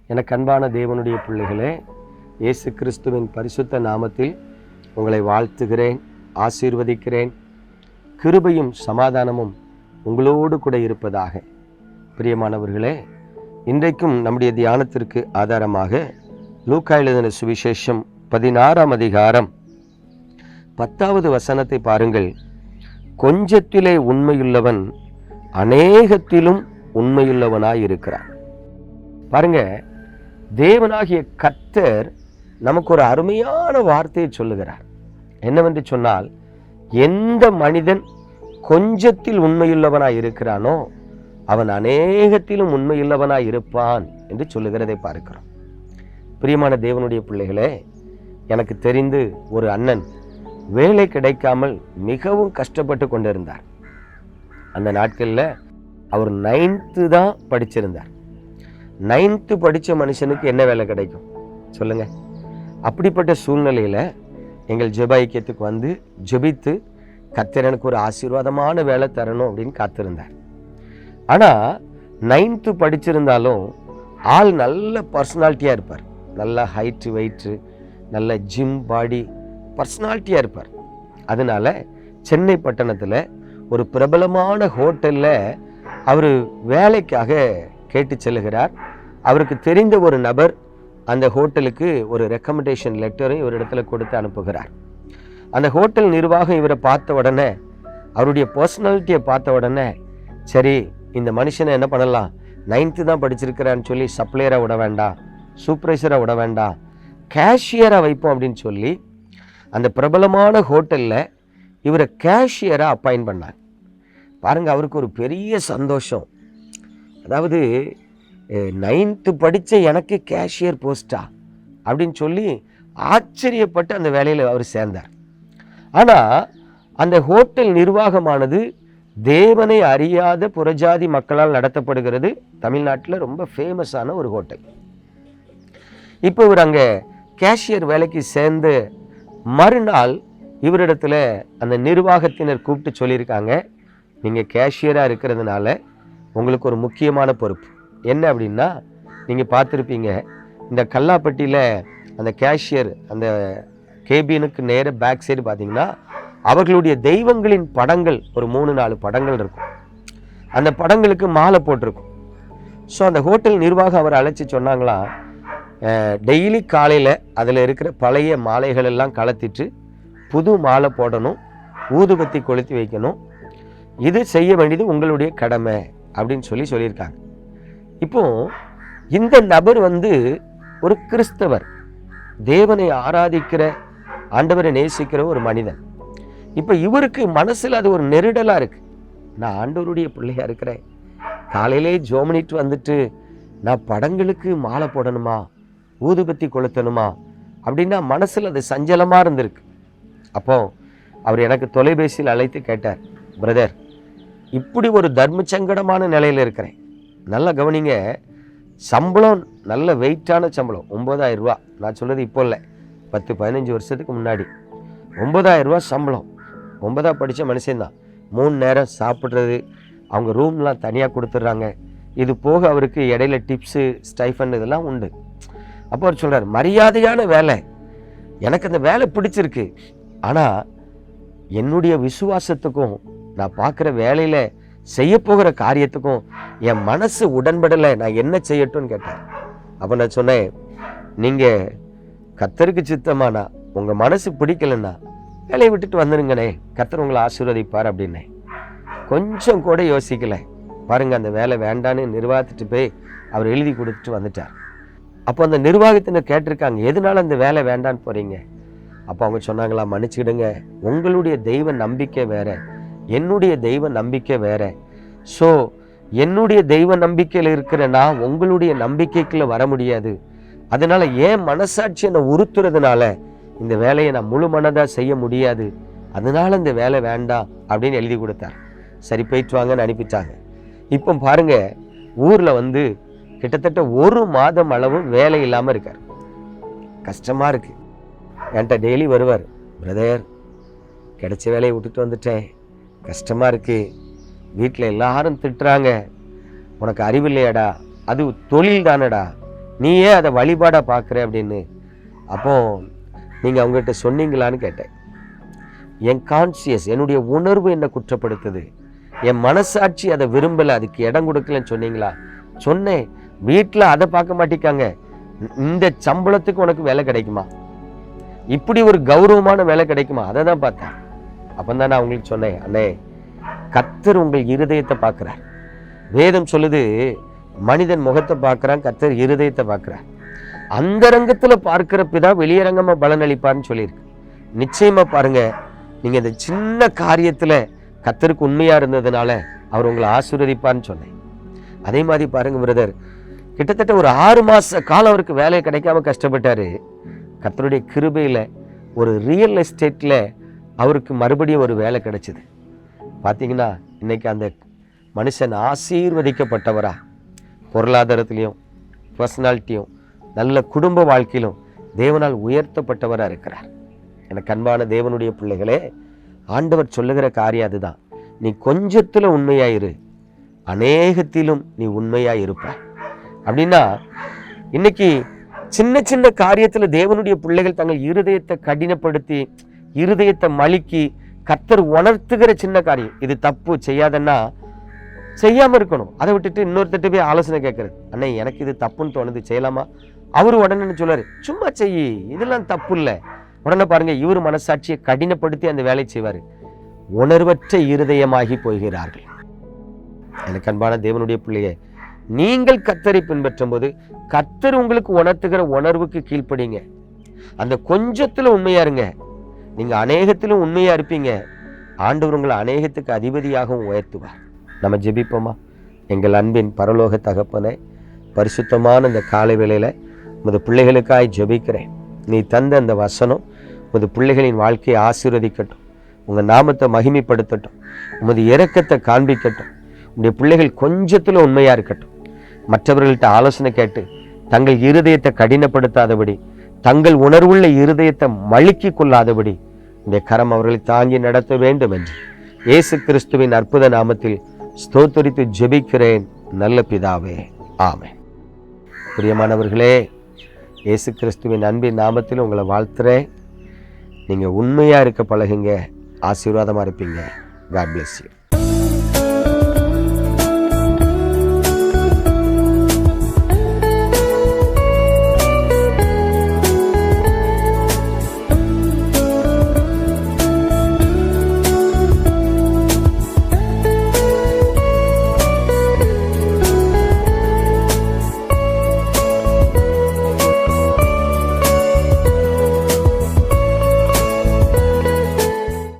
எனக்கு அன்பான தேவனுடைய பிள்ளைகளே, இயேசு கிறிஸ்துவின் பரிசுத்த நாமத்தில் உங்களை வாழ்த்துகிறேன், ஆசீர்வதிக்கிறேன். கிருபையும் சமாதானமும் உங்களோடு கூட இருப்பதாக. பிரியமானவர்களே, இன்றைக்கும் நம்முடைய தியானத்திற்கு ஆதாரமாக லூக்கா எழுதின சுவிசேஷம் 16ஆம் அதிகாரம் 10வது வசனத்தை பாருங்கள். கொஞ்சத்திலே உண்மையுள்ளவன் அநேகத்திலும் உண்மையுள்ளவனாயிருக்கிறான். பாருங்க, தேவனாகிய கர்த்தர் நமக்கு ஒரு அருமையான வார்த்தையை சொல்லுகிறார். என்னவென்று சொன்னால், எந்த மனிதன் கொஞ்சத்தில் உண்மையுள்ளவனாய் இருக்கிறானோ அவன் அநேகத்திலும் உண்மையுள்ளவனாய் இருப்பான் என்று சொல்லுகிறதை பார்க்கிறோம். பிரியமான தேவனுடைய பிள்ளைகளே, எனக்கு தெரிந்து ஒரு அண்ணன் வேலை கிடைக்காமல் மிகவும் கஷ்டப்பட்டு கொண்டிருந்தார். அந்த நாட்களில் அவர் 9th தான் படிச்சிருந்தார். 9th படித்த மனுஷனுக்கு என்ன வேலை கிடைக்கும் சொல்லுங்க? அப்படிப்பட்ட சூழ்நிலையில் எங்கள் ஜெப ஐக்கியத்துக்கு வந்து ஜெபித்து கர்த்தர் எனக்கு ஒரு ஆசீர்வாதமான வேலை தரணும் அப்படின்னு காத்திருந்தார். ஆனால் 9th படிச்சிருந்தாலும் ஆள் நல்ல பர்சனாலிட்டியாக இருப்பார். நல்ல ஹைட்டு வெயிட்டு, நல்ல ஜிம் பாடி பர்சனாலிட்டியாக இருப்பார். அதனால சென்னை பட்டணத்தில் ஒரு பிரபலமான ஹோட்டலில் அவர் வேலைக்காக கேட்டு செல்லுகிறார். அவருக்கு தெரிந்த ஒரு நபர் அந்த ஹோட்டலுக்கு ஒரு ரெக்கமெண்டேஷன் லெட்டரும் இவர் இடத்துல கொடுத்து அனுப்புகிறார். அந்த ஹோட்டல் நிர்வாகம் இவரை பார்த்த உடனே, அவருடைய பர்சனாலிட்டியை பார்த்த உடனே, சரி இந்த மனுஷனை என்ன பண்ணலாம், 9th தான் படிச்சிருக்கிறான்னு சொல்லி சப்ளையராக விட வேண்டாம், சூப்பர்வைசராக விட வேண்டாம், கேஷியராக வைப்போம் அப்படின்னு சொல்லி அந்த பிரபலமான ஹோட்டலில் இவரை கேஷியராக அப்பாயின்ட் பண்ணாங்க. பாருங்கள், அவருக்கு ஒரு பெரிய சந்தோஷம். அதாவது 9th படித்த எனக்கு கேஷியர் போஸ்டா அப்படின்னு சொல்லி ஆச்சரியப்பட்டு அந்த வேலையில் அவர் சேர்ந்தார். ஆனால் அந்த ஹோட்டல் நிர்வாகமானது தேவனை அறியாத புறஜாதி மக்களால் நடத்தப்படுகிறது. தமிழ்நாட்டில் ரொம்ப ஃபேமஸான ஒரு ஹோட்டல். இப்போ இவர் அங்கே கேஷியர் வேலைக்கு சேர்ந்து மறுநாள் இவரிடத்துல அந்த நிர்வாகத்தினர் கூப்பிட்டு சொல்லியிருக்காங்க, நீங்கள் கேஷியராக இருக்கிறதுனால உங்களுக்கு ஒரு முக்கியமான பொறுப்பு என்ன அப்படின்னா, நீங்கள் பார்த்துருப்பீங்க, இந்த கல்லாப்பட்டியில் அந்த கேஷியர் அந்த கேபினுக்கு நேர பேக் சைடு பார்த்தீங்கன்னா அவர்களுடைய தெய்வங்களின் படங்கள் ஒரு 3-4 படங்கள் இருக்கும். அந்த படங்களுக்கு மாலை போட்டிருக்கும். ஸோ அந்த ஹோட்டல் நிர்வாகம் அவர் அழைச்சி சொன்னாங்களா, டெய்லி காலையில் அதில் இருக்கிற பழைய மாலைகள் எல்லாம் கலத்திட்டு புது மாலை போடணும், ஊதுபத்தி கொளுத்தி வைக்கணும், இது செய்ய வேண்டியது உங்களுடைய கடமை அப்படின்னு சொல்லியிருக்காங்க. இப்போ இந்த நபர் வந்து ஒரு கிறிஸ்தவர், தேவனை ஆராதிக்கிற, ஆண்டவரை நேசிக்கிற ஒரு மனிதன். இப்போ இவருக்கு மனசில் அது ஒரு நெருடலாக இருக்கு. நான் ஆண்டவருடைய பிள்ளையா இருக்கிறேன், காலையிலே ஜோமனிட்டு வந்துட்டு நான் படங்களுக்கு மாலை போடணுமா, ஊதுபத்தி கொளுத்தணுமா அப்படின்னா மனசில் அது சஞ்சலமாக இருந்திருக்கு. அப்போ அவர் எனக்கு தொலைபேசியில் அழைத்து கேட்டார், பிரதர், இப்படி ஒரு தர்ம சங்கடமான நிலையில் இருக்கிறேன், நல்லா கவனிங்க, சம்பளம் நல்ல வெயிட்டான சம்பளம் 9,000 ரூபா. நான் சொல்கிறது இப்போ இல்லை, 10-15 வருஷத்துக்கு முன்னாடி 9,000 ரூபா சம்பளம். 9ஆம் படித்த மனுஷன்தான். 3 நேரம் சாப்பிட்றது, அவங்க ரூம்லாம் தனியாக கொடுத்துட்றாங்க. இது போக அவருக்கு இடையில டிப்ஸு, ஸ்டைஃபன் இதெல்லாம் உண்டு. அப்போ அவர் சொல்கிறார், மரியாதையான வேலை, எனக்கு அந்த வேலை பிடிச்சிருக்கு, ஆனால் என்னுடைய விசுவாசத்துக்கும் நான் பார்க்குற வேலையில் செய்ய போகிற காரியத்துக்கும் என் மனசு உடன்படலை, நான் என்ன செய்யட்டும்னு கேட்டேன். அப்போ நான் சொன்னேன், நீங்கள் கர்த்தருக்கு சித்தமானா, உங்கள் மனசு பிடிக்கலன்னா வேலையை விட்டுட்டு வந்துருங்கண்ணே, கர்த்தர் உங்களை ஆசீர்வதிப்பார் அப்படின்னேன். கொஞ்சம் கூட யோசிக்கலை. பாருங்கள், அந்த வேலை வேண்டான்னு நிர்வாகத்துட்டு போய் அவர் எழுதி கொடுத்துட்டு வந்துட்டார். அப்போ அந்த நிர்வாகத்தினர் கேட்டிருக்காங்க, எதனால அந்த வேலை வேண்டான்னு போகிறீங்க? அப்போ அவங்க சொன்னாங்களா, மன்னிச்சுக்கிடுங்க, உங்களுடைய தெய்வ நம்பிக்கை வேற, என்னுடைய தெய்வ நம்பிக்கை வேற. ஸோ என்னுடைய தெய்வ நம்பிக்கையில் இருக்கிறேன்னா உங்களுடைய நம்பிக்கைக்குள்ள வர முடியாது. அதனால ஏன் மனசாட்சி என்னை உறுத்துறதுனால இந்த வேலையை நான் முழு மனதாக செய்ய முடியாது, அதனால இந்த வேலை வேண்டாம் அப்படின்னு எழுதி கொடுத்தார். சரி போயிட்டு வாங்கன்னு அனுப்பிட்டாங்க. இப்போ பாருங்க, ஊரில் வந்து கிட்டத்தட்ட 1 மாதம் அளவும் வேலை இல்லாமல் இருக்கார். கஷ்டமாக இருக்கு. என்கிட்ட டெய்லி வருவார், பிரதர் கிடைச்ச வேலையை விட்டுட்டு வந்துட்டேன், கஷ்டமாக இருக்கு, வீட்டில் எல்லாரும் திட்டுறாங்க, உனக்கு அறிவில்லையாடா, அது தொழில் தானடா, நீ ஏன் அதை வழிபாடாக பார்க்குற அப்படின்னு. அப்போ நீங்கள் அவங்ககிட்ட சொன்னீங்களான்னு கேட்டேன். என் கான்சியஸ், என்னுடைய உணர்வு என்னை குற்றப்படுத்துது, என் மனசாட்சி அதை விரும்பலை, அதுக்கு இடம் கொடுக்கலன்னு சொன்னீங்களா? சொன்னேன். வீட்டில் அதை பார்க்க மாட்டேங்காங்க. இந்த சம்பளத்துக்கு உனக்கு வேலை கிடைக்குமா, இப்படி ஒரு கௌரவமான வேலை கிடைக்குமா, அதை தான் பார்த்தேன். அப்போ தான் நான் உங்களுக்கு சொன்னேன், அண்ணே கர்த்தர் உங்கள் இருதயத்தை பார்க்குறார். வேதம் சொல்லுது, மனிதன் முகத்தை பார்க்குறான், கர்த்தர் இருதயத்தை பார்க்குறார். அந்த ரங்கத்தில் பார்க்கிற பிதா வெளியரங்கமாக பலன் அளிப்பார்னு சொல்லியிருக்கு. நிச்சயமா பாருங்க, நீங்கள் இந்த சின்ன காரியத்தில் கர்த்தருக்கு உண்மையாக இருந்ததுனால அவர் உங்களை ஆசீர்வதிப்பார்னு சொன்னேன். அதே மாதிரி பாருங்க பிரதர், கிட்டத்தட்ட ஒரு 6 மாச காலம் அவருக்கு வேலை கிடைக்காம கஷ்டப்பட்டாரு. கர்த்தருடைய கிருபையில் ஒரு ரியல் எஸ்டேட்டில் அவருக்கு மறுபடியும் ஒரு வேலை கிடைச்சிது. பார்த்தீங்கன்னா இன்னைக்கு அந்த மனுஷன் ஆசீர்வதிக்கப்பட்டவரா, பொருளாதாரத்திலையும் பர்சனாலிட்டியும் நல்ல குடும்ப வாழ்க்கையிலும் தேவனால் உயர்த்தப்பட்டவராக இருக்கிறார். எனக்கு அன்பான தேவனுடைய பிள்ளைகளே, ஆண்டவர் சொல்லுகிற காரியம் அதுதான். நீ கொஞ்சத்தில் உண்மையாயிரு, அநேகத்திலும் நீ உண்மையாக இருப்ப. அப்படின்னா இன்னைக்கு சின்ன சின்ன காரியத்தில் தேவனுடைய பிள்ளைகள் தங்கள் இருதயத்தை கடினப்படுத்தி, இருதயத்தை மழுக்கி, கர்த்தர் உணர்த்துகிற சின்ன காரியம், இது தப்பு செய்யாதன்னா செய்யாமல் இருக்கணும். அதை விட்டுட்டு இன்னொருத்தட்டு போய் ஆலோசனை கேட்கறது, அண்ணே எனக்கு இது தப்புன்னு தோணுது, செய்யலாமா? அவர் உடனே சொல்றாரு, சும்மா செய், இதெல்லாம் தப்பு இல்லை. உடனே பாருங்க, இவர் மனசாட்சியை கடினப்படுத்தி அந்த வேலையை செய்வார். உணர்வற்ற இருதயமாகி போகிறார்கள். எனக்கு அன்பான தேவனுடைய பிள்ளையே, நீங்கள் கர்த்தரை பின்பற்றும் போது கர்த்தர் உங்களுக்கு உணர்த்துகிற உணர்வுக்கு கீழ்ப்படிங்க. அந்த கொஞ்சத்துல உண்மையா இருங்க, நீங்க அநேகத்திலும் உண்மையா இருப்பீங்க. ஆண்டவர் உங்களை அநேகத்துக்கு அதிபதியாகவும் உயர்த்துவார். நம்ம ஜெபிப்போமா? எங்கள் அன்பின் பரலோக தகப்பனே, பரிசுத்தமான இந்த காலை வேளையில உமது பிள்ளைகளுக்காய் ஜெபிக்கிறேன். நீ தந்த அந்த வசனம் உமது பிள்ளைகளின் வாழ்க்கையை ஆசீர்வதிக்கட்டும், உங்க நாமத்தை மகிமைப்படுத்தட்டும், உமது இரக்கத்தை காண்பிக்கட்டும். உங்களுடைய பிள்ளைகள் கொஞ்சத்துல உண்மையா இருக்கட்டும். மற்றவர்கள்ட்ட ஆலோசனை கேட்டு தங்கள் இருதயத்தை கடினப்படுத்தாதபடி, தங்கள் உணர்வுள்ள இருதயத்தை மழுக்கி கொள்ளாதபடி இந்த கரம் அவர்களை தாங்கி நடத்த வேண்டும் என்று இயேசு கிறிஸ்துவின் அற்புத நாமத்தில் ஸ்தோத்திரித்து ஜெபிக்கிறேன் நல்ல பிதாவே, ஆமென். பிரியமானவர்களே, இயேசு கிறிஸ்துவின் அன்பின் நாமத்தில் உங்களை வாழ்த்துறேன். நீங்கள் உண்மையாக இருக்க பழகுங்க, ஆசீர்வாதமாக இருப்பீங்க. God bless you.